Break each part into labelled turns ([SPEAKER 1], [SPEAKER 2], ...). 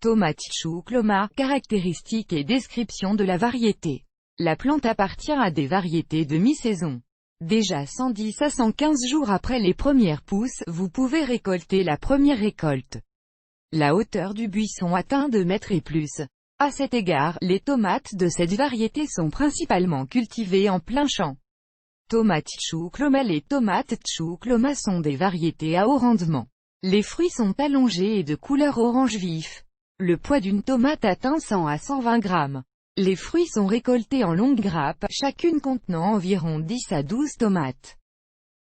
[SPEAKER 1] Tomate choucloma, caractéristiques et description de la variété. La plante appartient à des variétés de mi-saison. Déjà 110 à 115 jours après les premières pousses, vous pouvez récolter la première récolte. La hauteur du buisson atteint 2 mètres et plus. À cet égard, les tomates de cette variété sont principalement cultivées en plein champ. Tomate choucloma. Les tomates choucloma sont des variétés à haut rendement. Les fruits sont allongés et de couleur orange vif. Le poids d'une tomate atteint 100 à 120 grammes. Les fruits sont récoltés en longues grappes, chacune contenant environ 10 à 12 tomates.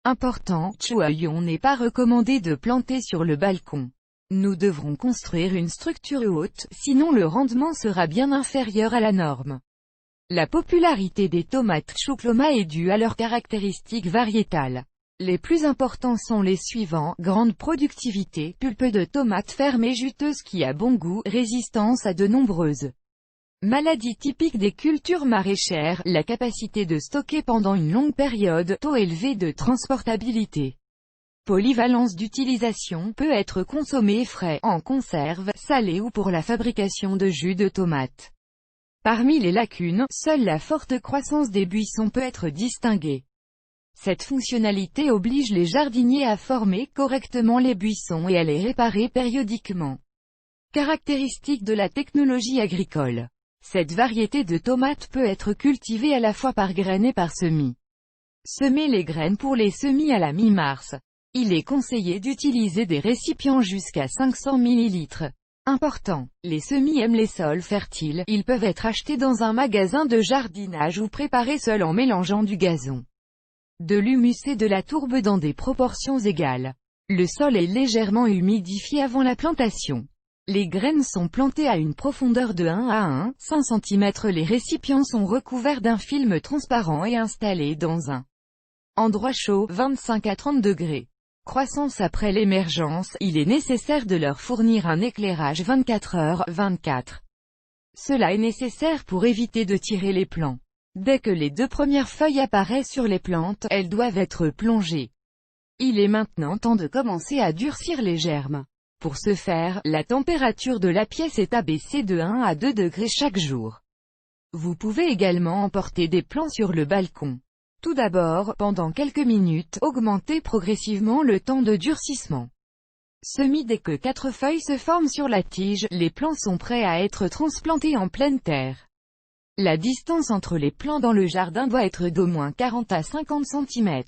[SPEAKER 1] Important, Chouaillon n'est pas recommandé de planter sur le balcon. Nous devrons construire une structure haute, sinon le rendement sera bien inférieur à la norme. La popularité des tomates choucloma est due à leurs caractéristiques variétales. Les plus importants sont les suivants: grande productivité, pulpe de tomate ferme et juteuse qui a bon goût, résistance à de nombreuses maladies typiques des cultures maraîchères, la capacité de stocker pendant une longue période, taux élevé de transportabilité. Polyvalence d'utilisation, peut être consommé frais, en conserve, salé ou pour la fabrication de jus de tomate. Parmi les lacunes, seule la forte croissance des buissons peut être distinguée. Cette fonctionnalité oblige les jardiniers à former correctement les buissons et à les réparer périodiquement. Caractéristique de la technologie agricole. Cette variété de tomates peut être cultivée à la fois par graines et par semis. Semer les graines pour les semis à la mi-mars. Il est conseillé d'utiliser des récipients jusqu'à 500 ml. Important. Les semis aiment les sols fertiles, ils peuvent être achetés dans un magasin de jardinage ou préparés seuls en mélangeant du gazon, de l'humus et de la tourbe dans des proportions égales. Le sol est légèrement humidifié avant la plantation. Les graines sont plantées à une profondeur de 1 à 1,5 cm. Les récipients sont recouverts d'un film transparent et installés dans un endroit chaud, 25 à 30 degrés. Croissance. Après l'émergence, il est nécessaire de leur fournir un éclairage 24h/24. Cela est nécessaire pour éviter de tirer les plants. Dès que les 2 premières feuilles apparaissent sur les plantes, elles doivent être plongées. Il est maintenant temps de commencer à durcir les germes. Pour ce faire, la température de la pièce est abaissée de 1 à 2 degrés chaque jour. Vous pouvez également emporter des plants sur le balcon. Tout d'abord, pendant quelques minutes, augmentez progressivement le temps de durcissement. Semis. Dès que 4 feuilles se forment sur la tige, les plants sont prêts à être transplantés en pleine terre. La distance entre les plants dans le jardin doit être d'au moins 40 à 50 cm.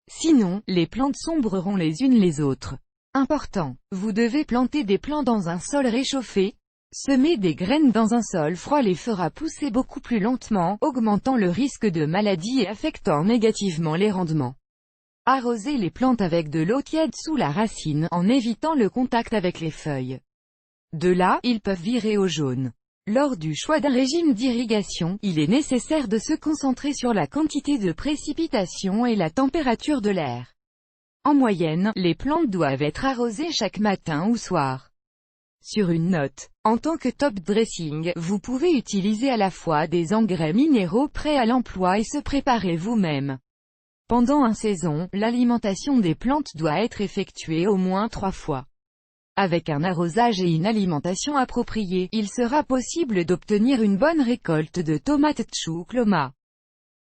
[SPEAKER 1] Sinon, les plantes sombreront les unes les autres. Important. Vous devez planter des plants dans un sol réchauffé. Semer des graines dans un sol froid les fera pousser beaucoup plus lentement, augmentant le risque de maladies et affectant négativement les rendements. Arrosez les plantes avec de l'eau tiède sous la racine, en évitant le contact avec les feuilles. De là, ils peuvent virer au jaune. Lors du choix d'un régime d'irrigation, il est nécessaire de se concentrer sur la quantité de précipitations et la température de l'air. En moyenne, les plantes doivent être arrosées chaque matin ou soir. Sur une note, en tant que top dressing, vous pouvez utiliser à la fois des engrais minéraux prêts à l'emploi et se préparer vous-même. Pendant une saison, l'alimentation des plantes doit être effectuée au moins 3 fois. Avec un arrosage et une alimentation appropriée, il sera possible d'obtenir une bonne récolte de tomates choucloma.